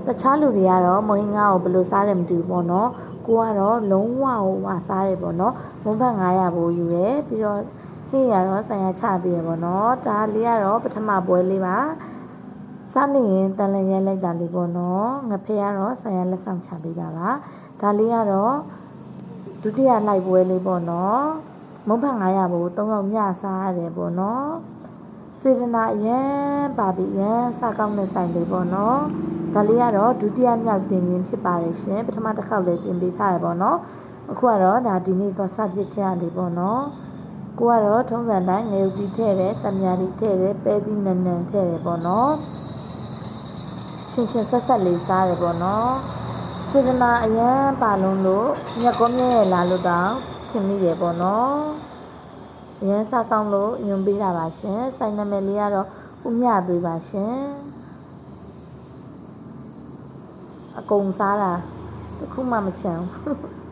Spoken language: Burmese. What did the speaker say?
တခြားလူတွေကတော့မုံဟင်းငါ့ကိုဘယ်လိုစားတယ်မသိဘူးပေါ့နော်ကိုကတော့လုံးဝဝစားတယ်ပေါ့နော်မုံဘတ်900ပိုယူတယ်ပြီးတော့ဟင်းရတော့ဆိုင်ရချပေးရပေါ့နော်ဒါလေးကတော့ပထမပွဲလေးပါစားနေရင်တန်လျက်လိုက်တာလေးပေါ့နော်ငဖဲကတော့ဆိုင်ရလက်ဆောင်ချပေးတာပါဒါလေးကတော့ဒုတိယလိုက်ပွဲလေးပေါ့နော်မုံဘတ်900ပို3ယောက်ညစားရတယ်ပေါ့နော်စေတနာအရန်ပါပြီအရန်စားကောင်းတဲ့ဆိုင်လေးပေါ့နော်ဒါလေးကတော့ဒုတိယမြောက်တင်ရင်းဖြစ်ပါတယ်ရှင်ပထမတစ်ခေါက်လေးတင်ပေးထားရပေါ့နော်အခုကတော့ဒါဒီနေ့တော့စဖြစ်ခဲ့ရတယ်ပေါ့နော်ကိုကတော့ထုံးစံတိုင်းငရုတ်ကြီးထည့်တယ်တံမြာကြီးထည့်တယ်ပဲသီးနန်းနန်းထည့်တယ်ပေါ့နော်ချင်းချင်းဆက်ဆက်လေးစားတယ်ပေါ့နော်စေတနာအရန်ပါလုံးလို့မြက်ကောမြဲရလာလို့တောင်ထင်မိတယ်ပေါ့နော်အရန်စားကောင်းလို့ညွန်ပေးတာပါရှင်ဆိုင်နာမည်လေးကတော့ဦးမြသွေးပါရှင်အကုန်စားတာတခုမှမချမ်းဘူး